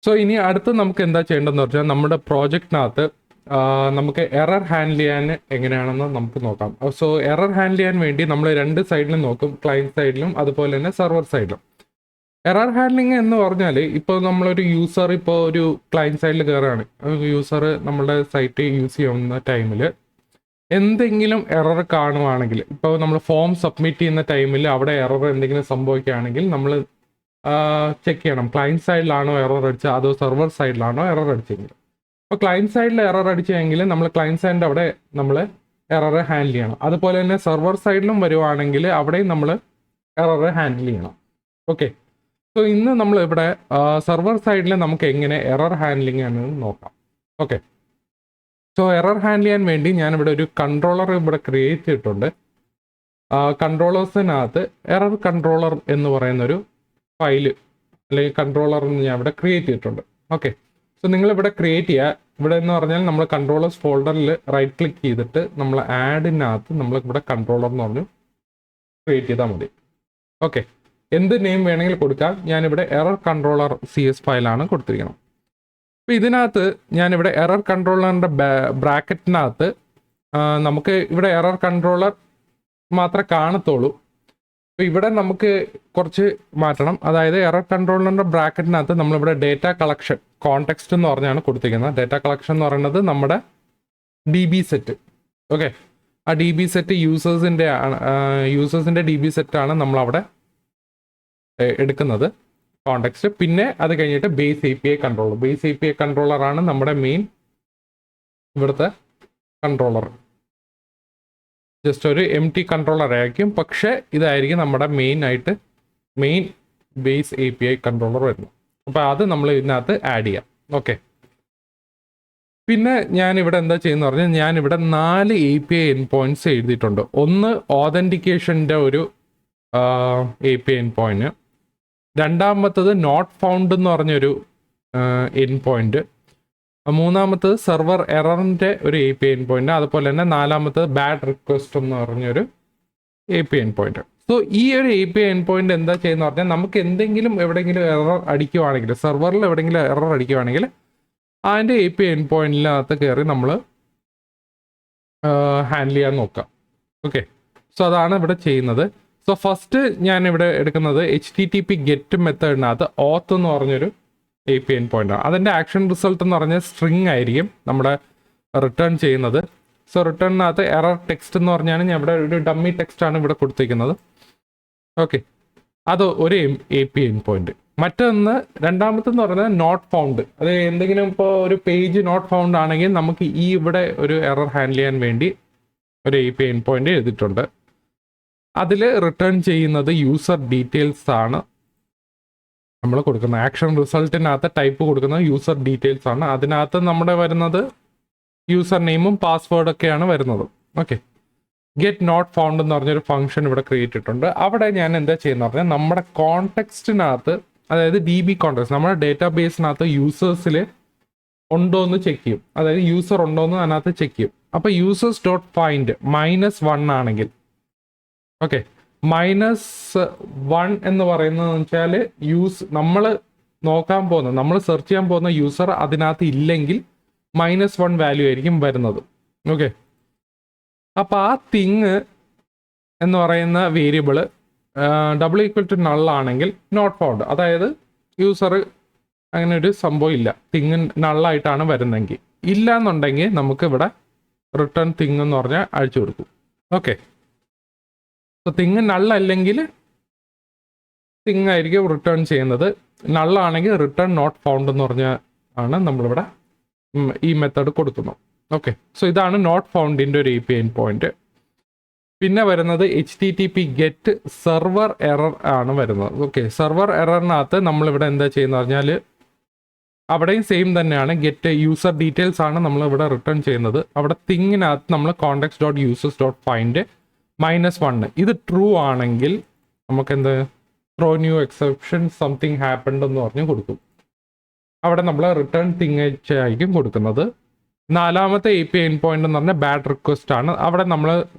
So ഇനി അടുത്ത് നമുക്ക് എന്താ ചെയ്യേണ്ടതെന്ന് വെച്ചാൽ നമ്മുടെ പ്രോജക്റ്റിനകത്ത് നമുക്ക് എറർ ഹാൻഡിൽ ചെയ്യാൻ എങ്ങനെയാണെന്ന് നമുക്ക് നോക്കാം. സോ എറർ ഹാൻഡിൽ ചെയ്യാൻ വേണ്ടി നമ്മൾ രണ്ട് സൈഡിലും നോക്കും, ക്ലയൻറ്റ് സൈഡിലും അതുപോലെ തന്നെ സെർവർ സൈഡിലും. എറർ ഹാൻഡ്ലിങ് എന്ന് പറഞ്ഞാൽ ഇപ്പോൾ നമ്മളൊരു യൂസർ ഇപ്പോൾ ഒരു ക്ലയൻറ്റ് സൈഡിൽ കയറുകയാണ്, യൂസർ നമ്മുടെ സൈറ്റ് യൂസ് ചെയ്യുന്ന ടൈമിൽ എന്തെങ്കിലും എറർ കാണുവാണെങ്കിൽ, ഇപ്പോൾ നമ്മൾ ഫോം സബ്മിറ്റ് ചെയ്യുന്ന ടൈമിൽ അവിടെ എറർ എന്തെങ്കിലും സംഭവിക്കുകയാണെങ്കിൽ നമ്മൾ ചെക്ക് ചെയ്യണം ക്ലയൻറ്റ് സൈഡിലാണോ എറർ അടിച്ചത് അതോ സെർവർ സൈഡിലാണോ എറർ അടിച്ചെങ്കിൽ. അപ്പോൾ ക്ലയൻറ്റ് സൈഡിൽ എറർ അടിച്ചെങ്കിൽ നമ്മൾ ക്ലയൻറ്റ് സൈഡിൻ്റെ അവിടെ നമ്മൾ എറർ ഹാൻഡിൽ ചെയ്യണം. അതുപോലെ തന്നെ സെർവർ സൈഡിലും വരുവാണെങ്കിൽ അവിടെയും നമ്മൾ എറർ ഹാൻഡിൽ ചെയ്യണം. ഓക്കെ, സോ ഇന്ന് നമ്മൾ ഇവിടെ സെർവർ സൈഡിൽ നമുക്ക് എങ്ങനെ എറർ ഹാൻഡ്ലിംഗ് ആണെന്ന് നോക്കാം. ഓക്കെ, സോ എറർ ഹാൻഡിൽ ചെയ്യാൻ വേണ്ടി ഞാനിവിടെ ഒരു കൺട്രോളർ ഇവിടെ ക്രിയേറ്റ് ചെയ്തിട്ടുണ്ട്. കൺട്രോളേഴ്സിനകത്ത് എറർ കൺട്രോളർ എന്ന് പറയുന്നൊരു ഫയല് അല്ലെങ്കിൽ കൺട്രോളർ ഞാൻ ഇവിടെ ക്രിയേറ്റ് ചെയ്തിട്ടുണ്ട്. ഓക്കെ, സോ നിങ്ങളിവിടെ ക്രിയേറ്റ് ചെയ്യുക. ഇവിടെ എന്ന് പറഞ്ഞാൽ നമ്മൾ കൺട്രോളേഴ്സ് ഫോൾഡറിൽ റൈറ്റ് ക്ലിക്ക് ചെയ്തിട്ട് നമ്മൾ ആഡിനകത്ത് നമ്മൾ ഇവിടെ കൺട്രോളർ എന്ന് പറഞ്ഞു ക്രിയേറ്റ് ചെയ്താൽ മതി. ഓക്കെ, എന്ത് നെയിം വേണമെങ്കിൽ കൊടുക്കാം. ഞാനിവിടെ എറർ കൺട്രോളർ CS ഫയലാണ് കൊടുത്തിരിക്കണം. അപ്പോൾ ഇതിനകത്ത് ഞാനിവിടെ എറർ കൺട്രോളറിൻ്റെ ബ്രാക്കറ്റിനകത്ത് നമുക്ക് ഇവിടെ എറർ കൺട്രോളർ മാത്രമേ കാണത്തുള്ളൂ. അപ്പോൾ ഇവിടെ നമുക്ക് കുറച്ച് മാറ്റണം. അതായത് എറർ കൺട്രോളറിൻ്റെ ബ്രാക്കറ്റിനകത്ത് നമ്മളിവിടെ ഡേറ്റ കളക്ഷൻ കോണ്ടെക്സ്റ്റ് എന്ന് പറഞ്ഞാണ് കൊടുത്തിരിക്കുന്നത്. ഡേറ്റ കളക്ഷൻ എന്ന് പറയുന്നത് നമ്മുടെ DB സെറ്റ്. ഓക്കെ, ആ DB സെറ്റ് യൂസേഴ്സിൻ്റെ DB സെറ്റാണ് നമ്മളവിടെ എടുക്കുന്നത് കോണ്ടെക്സ്റ്റ്. പിന്നെ അത് കഴിഞ്ഞിട്ട് base API controller. Base API കൺട്രോളറാണ് നമ്മുടെ മെയിൻ ഇവിടുത്തെ കൺട്രോളർ. ജസ്റ്റ് ഒരു MT കൺട്രോളർ ആയിരിക്കും, പക്ഷേ ഇതായിരിക്കും നമ്മുടെ മെയിൻ ബേസ് API കൺട്രോളർ വരുന്നത്. അപ്പോൾ അത് നമ്മൾ ഇതിനകത്ത് ആഡ് ചെയ്യാം. ഓക്കെ, പിന്നെ ഞാനിവിടെ എന്താ ചെയ്യുന്ന പറഞ്ഞാൽ ഞാനിവിടെ 4 API എൻഡ് പോയിന്റ്സ് എഴുതിയിട്ടുണ്ട്. ഒന്ന് ഓതൻറ്റിക്കേഷൻ്റെ ഒരു API എൻഡ് പോയിന്റ്, രണ്ടാമത്തത് നോട്ട് ഫൗണ്ട് എന്ന് പറഞ്ഞൊരു എൻഡ് പോയിന്റ്, മൂന്നാമത്തത് സെർവർ എററിൻ്റെ ഒരു API എൻഡ് പോയിന്റ്, അതുപോലെ തന്നെ നാലാമത്തത് ബാഡ് റിക്വസ്റ്റ് എന്ന് പറഞ്ഞൊരു API എൻഡ് പോയിന്റ്. സോ ഈ ഒരു API എൻഡ് പോയിന്റ് എന്താ ചെയ്യുന്ന പറഞ്ഞാൽ നമുക്ക് എന്തെങ്കിലും എവിടെയെങ്കിലും എറർ അടിക്കുവാണെങ്കിൽ, സെർവറിൽ എവിടെയെങ്കിലും എറർ അടിക്കുവാണെങ്കിൽ അതിൻ്റെ API എൻഡ് പോയിന്റിനകത്ത് കയറി നമ്മൾ ഹാൻഡിൽ ചെയ്യാൻ നോക്കാം. ഓക്കെ, സോ അതാണ് ഇവിടെ ചെയ്യുന്നത്. സോ ഫസ്റ്റ് ഞാനിവിടെ എടുക്കുന്നത് HTTP ഗെറ്റ് മെത്തേഡിനകത്ത് ഓത്ത് എന്ന് പറഞ്ഞൊരു API എൻഡ് പോയിന്റാണ്. അതിൻ്റെ ആക്ഷൻ റിസൾട്ട് എന്ന് പറഞ്ഞാൽ സ്ട്രിങ് ആയിരിക്കും നമ്മുടെ റിട്ടേൺ ചെയ്യുന്നത്. സോ റിട്ടേണിനകത്ത് എറർ ടെക്സ്റ്റ് എന്ന് പറഞ്ഞാൽ ഞാൻ ഇവിടെ ഒരു ഡമ്മി ടെക്സ്റ്റാണ് ഇവിടെ കൊടുത്തിരിക്കുന്നത്. ഓക്കെ, അത് ഒരു API എൻഡ് പോയിന്റ്. മറ്റൊന്ന് രണ്ടാമത്തെന്ന് പറഞ്ഞാൽ നോട്ട് ഫൗണ്ട്. അത് എന്തെങ്കിലും ഇപ്പോൾ ഒരു പേജ് നോട്ട് ഫൗണ്ട് ആണെങ്കിൽ നമുക്ക് ഈ ഇവിടെ ഒരു എറർ ഹാൻഡിൽ ചെയ്യാൻ വേണ്ടി ഒരു API എൻഡ് പോയിന്റ് എഴുതിയിട്ടുണ്ട്. അതിൽ റിട്ടേൺ ചെയ്യുന്നത് യൂസർ ഡീറ്റെയിൽസ് ആണ് നമ്മൾ കൊടുക്കുന്നത്. ആക്ഷൻ റിസൾട്ടിനകത്ത് ടൈപ്പ് കൊടുക്കുന്നത് യൂസർ ഡീറ്റെയിൽസ് ആണ്. അതിനകത്ത് നമ്മുടെ വരുന്നത് യൂസർ നെയിമും പാസ്വേഡൊക്കെയാണ് വരുന്നത്. ഓക്കെ, ഗെറ്റ് നോട്ട് ഫൗണ്ട് എന്ന് പറഞ്ഞൊരു ഫംഗ്ഷൻ ഇവിടെ ക്രിയേറ്റ് ചെയ്തിട്ടുണ്ട്. അവിടെ ഞാൻ എന്താ ചെയ്യുന്ന പറഞ്ഞാൽ നമ്മുടെ കോണ്ടെക്സ്റ്റിനകത്ത്, അതായത് DB കോണ്ടെക്സ്റ്റ് നമ്മുടെ ഡേറ്റാ ബേസിനകത്ത് യൂസേഴ്സിൽ ഉണ്ടോ എന്ന് ചെക്ക് ചെയ്യും. അതായത് യൂസർ ഉണ്ടോ എന്ന് അതിനകത്ത് ചെക്ക് ചെയ്യും. അപ്പോൾ യൂസേഴ്സ് ഡോട്ട് ഫൈൻഡ് -1 ആണെങ്കിൽ, ഓക്കെ, -1 എന്ന് പറയുന്നത് വെച്ചാൽ നമ്മൾ നോക്കാൻ പോകുന്ന, നമ്മൾ സെർച്ച് ചെയ്യാൻ പോകുന്ന യൂസർ അതിനകത്ത് ഇല്ലെങ്കിൽ -1 വാല്യൂ ആയിരിക്കും വരുന്നത്. ഓക്കെ, അപ്പോൾ ആ തിങ് എന്ന് പറയുന്ന വേരിയബിള് = നൾ ആണെങ്കിൽ നോട്ട് ഫൗണ്ട്, അതായത് യൂസർ അങ്ങനെ ഒരു സംഭവം ഇല്ല, തിങ് നള്ളായിട്ടാണ് വരുന്നതെങ്കിൽ. ഇല്ല എന്നുണ്ടെങ്കിൽ നമുക്ക് ഇവിടെ റിട്ടേൺ തിങ് എന്ന് പറഞ്ഞാൽ അഴിച്ചു കൊടുക്കും. ഓക്കെ, സോ തിങ് നള്ളല്ലെങ്കിൽ തിങ് ആയിരിക്കും റിട്ടേൺ ചെയ്യുന്നത്. നള്ളാണെങ്കിൽ റിട്ടേൺ നോട്ട് ഫൗണ്ട് എന്ന് പറഞ്ഞാൽ ആണ് നമ്മളിവിടെ ഈ മെത്തേഡ് കൊടുക്കുന്നത്. ഓക്കെ, സോ ഇതാണ് നോട്ട് ഫൗണ്ടിൻ്റെ ഒരു API എൻഡ് പോയിന്റ്. പിന്നെ വരുന്നത് HTTP ഗെറ്റ് സെർവർ എറർ ആണ് വരുന്നത്. ഓക്കെ, സെർവർ എററിനകത്ത് നമ്മളിവിടെ എന്താ ചെയ്യുന്നത് പറഞ്ഞാൽ അവിടെയും സെയിം തന്നെയാണ്. ഗെറ്റ് യൂസർ ഡീറ്റെയിൽസ് ആണ് നമ്മളിവിടെ റിട്ടേൺ ചെയ്യുന്നത്. അവിടെ തിങ്ങിനകത്ത് നമ്മൾ context.users.find -1 ഇത് ട്രൂ ആണെങ്കിൽ നമുക്ക് എന്ത് throw new exception something happened എന്ന് പറഞ്ഞ് കൊടുക്കും. അവിടെ നമ്മൾ റിട്ടേൺ തിങ് ആയിരിക്കും കൊടുക്കുന്നത്. നാലാമത്തെ API എൻഡ് പോയിന്റ് എന്ന് പറഞ്ഞാൽ ബാഡ് റിക്വസ്റ്റ് ആണ്. അവിടെ നമ്മൾ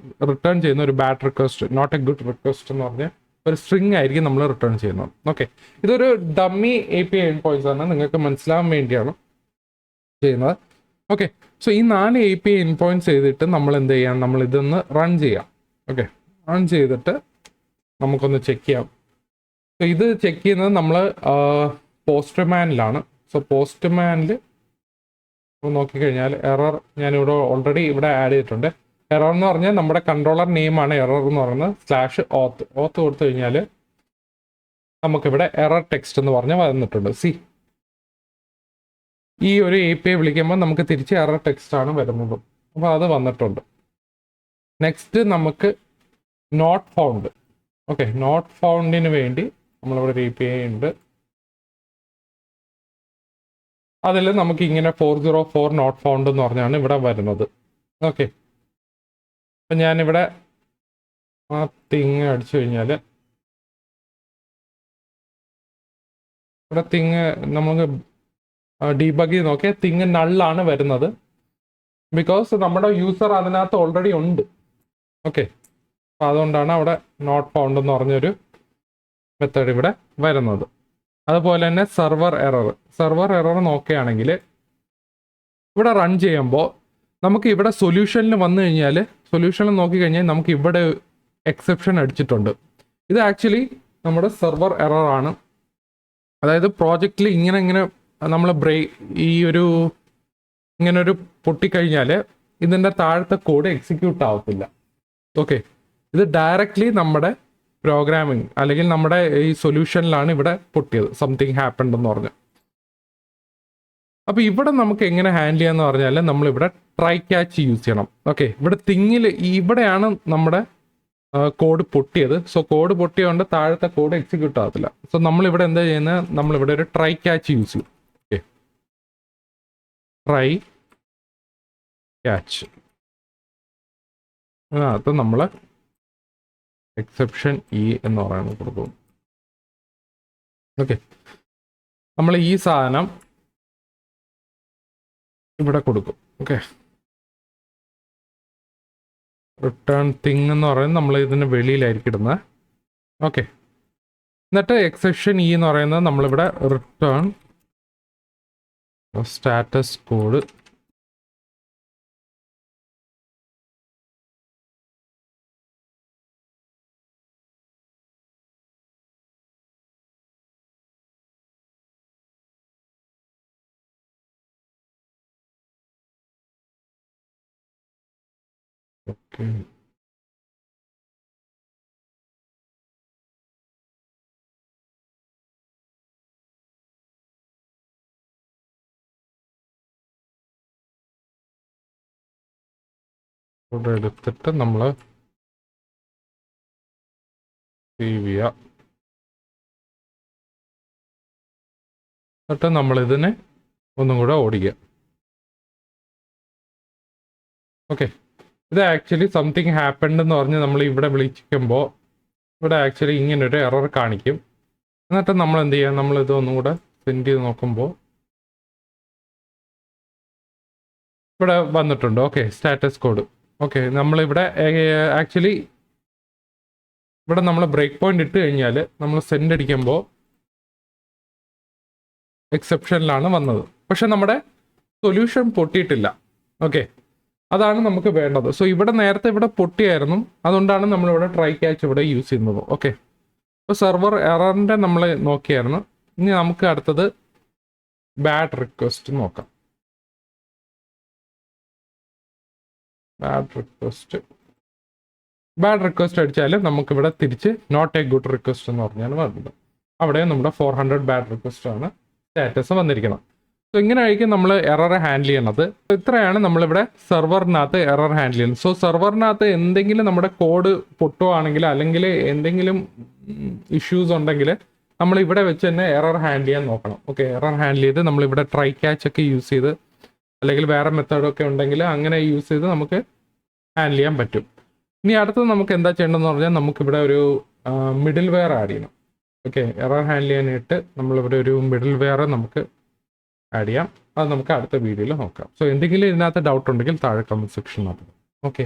റിട്ടേൺ ചെയ്യുന്ന ഒരു bad request, not a good request എന്ന് പറഞ്ഞ് ഒരു സ്ട്രിങ് ആയിരിക്കും നമ്മൾ റിട്ടേൺ ചെയ്യുന്നത്. ഓക്കെ, ഇതൊരു ഡമ്മി API എൻഡ് പോയിന്റ്സ് ആണ്, നിങ്ങൾക്ക് മനസ്സിലാവാൻ വേണ്ടിയാണ് ചെയ്യുന്നത്. ഓക്കെ, സോ ഈ 4 API എൻഡ് പോയിന്റ്സ് ചെയ്തിട്ട് നമ്മൾ എന്ത് ചെയ്യാം, നമ്മൾ ഇതൊന്ന് റൺ ചെയ്യാം. ഓക്കെ, റൺ ചെയ്തിട്ട് നമുക്കൊന്ന് ചെക്ക് ചെയ്യാം. സോ ഇത് ചെക്ക് ചെയ്യുന്നത് നമ്മൾ പോസ്റ്റ്മാനിലാണ്. സോ പോസ്റ്റ്മാനിൽ നോക്കിക്കഴിഞ്ഞാൽ എറർ ഞാനിവിടെ ഓൾറെഡി ഇവിടെ ആഡ് ചെയ്തിട്ടുണ്ട്. എറർ എന്ന് പറഞ്ഞാൽ നമ്മുടെ കൺട്രോളർ നെയിമാണ് എറർ എന്ന് പറയുന്നത്. /auth കൊടുത്തു കഴിഞ്ഞാൽ നമുക്കിവിടെ എറർ ടെക്സ്റ്റ് എന്ന് പറഞ്ഞ് വന്നിട്ടുണ്ട്. ഈ ഒരു API വിളിക്കുമ്പോൾ നമുക്ക് തിരിച്ച് എറർ ടെക്സ്റ്റ് ആണ് വരുന്നത്. അപ്പോൾ അത് വന്നിട്ടുണ്ട്. നെക്സ്റ്റ് നമുക്ക് നോട്ട് ഫൗണ്ട്. ഓക്കെ, നോട്ട് ഫൗണ്ടിന് വേണ്ടി നമ്മളിവിടെ ഒരു API ഉണ്ട്. അതിൽ നമുക്ക് ഇങ്ങനെ 404 നോട്ട് ഫൗണ്ട് എന്ന് പറഞ്ഞാണ് ഇവിടെ വരുന്നത്. ഓക്കെ, അപ്പം ഞാനിവിടെ ആ തിങ് അടിച്ചു കഴിഞ്ഞാൽ ഇവിടെ തിങ് നമുക്ക് ഡീബഗ് ചെയ്ത് നോക്കിയാൽ തിങ് നള്ളാണ് വരുന്നത്. ബിക്കോസ് നമ്മുടെ യൂസർ അതിനകത്ത് ഓൾറെഡി ഉണ്ട്. ഓക്കെ, അപ്പം അതുകൊണ്ടാണ് അവിടെ നോട്ട് ഫൗണ്ട് എന്ന് പറഞ്ഞൊരു മെത്തേഡ് ഇവിടെ വരുന്നത്. അതുപോലെ തന്നെ സെർവർ എറർ നോക്കുകയാണെങ്കിൽ ഇവിടെ റൺ ചെയ്യുമ്പോൾ നമുക്ക് ഇവിടെ സൊല്യൂഷനിൽ വന്നു കഴിഞ്ഞാൽ സൊല്യൂഷനിൽ നോക്കിക്കഴിഞ്ഞാൽ നമുക്ക് ഇവിടെ എക്സെപ്ഷൻ അടിച്ചിട്ടുണ്ട്. ഇത് ആക്ച്വലി നമ്മുടെ സെർവർ എറർ ആണ്. അതായത് പ്രോജക്റ്റിൽ ഇങ്ങനെ നമ്മൾ ഇങ്ങനൊരു പൊട്ടിക്കഴിഞ്ഞാൽ ഇതിൻ്റെ താഴത്തെ കോഡ് എക്സിക്യൂട്ട് ആവത്തില്ല. ഓക്കെ, ഇത് ഡയറക്റ്റ്ലി നമ്മുടെ പ്രോഗ്രാമിംഗ് അല്ലെങ്കിൽ നമ്മുടെ ഈ സൊല്യൂഷനിലാണ് ഇവിടെ പൊട്ടിയത്, സംതിങ് ഹാപ്പൻഡ് എന്ന് പറഞ്ഞു. അപ്പോൾ ഇവിടെ നമുക്ക് എങ്ങനെ ഹാൻഡിൽ ചെയ്യാന്ന് പറഞ്ഞാൽ നമ്മളിവിടെ ട്രൈ ക്യാച്ച് യൂസ് ചെയ്യണം. ഓക്കെ, ഇവിടെ ഇവിടെയാണ് നമ്മുടെ കോഡ് പൊട്ടിയത്. സോ കോഡ് പൊട്ടിയതുകൊണ്ട് താഴത്തെ കോഡ് എക്സിക്യൂട്ട് ആകത്തില്ല. സോ നമ്മളിവിടെ എന്താ ചെയ്യുന്നത്, നമ്മളിവിടെ ഒരു ട്രൈ ക്യാച്ച് യൂസ് ചെയ്യും. ഓക്കെ, ട്രൈ ക്യാച്ച് അതിനകത്ത് നമ്മൾ എക്സെപ്ഷൻ എന്ന് പറയുന്നത് കൊടുക്കും. ഓക്കെ, നമ്മൾ ഈ സാധനം ഇവിടെ കൊടുക്കും. ഓക്കെ, റിട്ടേൺ തിങ് എന്ന് പറയുന്നത് നമ്മൾ ഇതിന് വെളിയിലായിരിക്കും ഇടുന്നത്. ഓക്കെ, എന്നിട്ട് എക്സെപ്ഷൻ എന്ന് പറയുന്നത് നമ്മളിവിടെ റിട്ടേൺ സ്റ്റാറ്റസ് കോഡ് ഇവിടെ എടുത്തിട്ട് നമ്മൾ സേവ് ചെയ്യുക. എന്നിട്ട് നമ്മളിതിനെ ഒന്നും കൂടെ ഓടിക്കുക. ഓക്കെ, ഇത് ആക്ച്വലി സംതിങ് ഹാപ്പൻഡ് എന്ന് പറഞ്ഞ് നമ്മൾ ഇവിടെ വിളിക്കുമ്പോൾ ഇവിടെ ആക്ച്വലി ഇങ്ങനൊരു എറർ കാണിക്കും. എന്നിട്ട് നമ്മൾ എന്ത് ചെയ്യുക, നമ്മളിത് ഒന്നും കൂടെ സെൻഡ് ചെയ്ത് നോക്കുമ്പോൾ ഇവിടെ വന്നിട്ടുണ്ട്. Okay, status code. ഓക്കെ, നമ്മളിവിടെ ആക്ച്വലി ഇവിടെ നമ്മൾ ബ്രേക്ക് പോയിന്റ് ഇട്ട് കഴിഞ്ഞാൽ നമ്മൾ സെൻഡ് അടിക്കുമ്പോൾ എക്സെപ്ഷനിലാണ് വന്നത്. പക്ഷെ നമ്മുടെ സൊല്യൂഷൻ പൊട്ടിയിട്ടില്ല. ഓക്കെ, അതാണ് നമുക്ക് വേണ്ടത്. സോ ഇവിടെ നേരത്തെ ഇവിടെ പൊട്ടിയായിരുന്നു, അതുകൊണ്ടാണ് നമ്മളിവിടെ ട്രൈ ക്യാച്ച് ഇവിടെ യൂസ് ചെയ്യുന്നത്. ഓക്കെ, അപ്പോൾ സെർവർ എററിൻ്റെ നമ്മൾ നോക്കിയായിരുന്നു. ഇനി നമുക്ക് അടുത്തത് ബാഡ് റിക്വസ്റ്റ് നോക്കാം. ബാഡ് റിക്വസ്റ്റ് അടിച്ചാൽ നമുക്കിവിടെ തിരിച്ച് നോട്ട് എ ഗുഡ് റിക്വസ്റ്റ് എന്ന് പറഞ്ഞാണ് വരുന്നത്. അവിടെ നമ്മുടെ 400 ബാഡ് റിക്വസ്റ്റ് ആണ് സ്റ്റാറ്റസ് വന്നിരിക്കുന്നത്. സോ ഇങ്ങനെ ആയിരിക്കും നമ്മൾ എറർ ഹാൻഡിൽ ചെയ്യണത്. ഇത്രയാണ് നമ്മളിവിടെ സെർവറിനകത്ത് എറർ ഹാൻഡിൽ ചെയ്യുന്നത്. സോ സെർവറിനകത്ത് എന്തെങ്കിലും നമ്മുടെ കോഡ് പൊട്ടുവാണെങ്കിൽ അല്ലെങ്കിൽ എന്തെങ്കിലും ഇഷ്യൂസ് ഉണ്ടെങ്കിൽ നമ്മൾ ഇവിടെ വെച്ച് തന്നെ എറർ ഹാൻഡിൽ ചെയ്യാൻ നോക്കണം. ഓക്കെ, എറർ ഹാൻഡിൽ ചെയ്ത് നമ്മളിവിടെ ട്രൈ ക്യാച്ച് ഒക്കെ യൂസ് ചെയ്ത് അല്ലെങ്കിൽ വേറെ മെത്തേഡൊക്കെ ഉണ്ടെങ്കിൽ അങ്ങനെ യൂസ് ചെയ്ത് നമുക്ക് ഹാൻഡിൽ ചെയ്യാൻ പറ്റും. ഇനി അടുത്തത് നമുക്ക് എന്താ ചെയ്യേണ്ടതെന്ന് പറഞ്ഞാൽ നമുക്കിവിടെ ഒരു മിഡിൽ വെയർ ആഡ് ചെയ്യണം. ഓക്കെ, എറർ ഹാൻഡിൽ ചെയ്യാനായിട്ട് നമ്മളിവിടെ ഒരു മിഡിൽ വെയർ നമുക്ക് ആഡ് ചെയ്യാം. അത് നമുക്ക് അടുത്ത വീഡിയോയിൽ നോക്കാം. സോ എന്തെങ്കിലും ഇതിനകത്ത് ഡൗട്ട് ഉണ്ടെങ്കിൽ താഴെ കമൻറ്റ് സെക്ഷനിനകത്ത്. ഓക്കെ.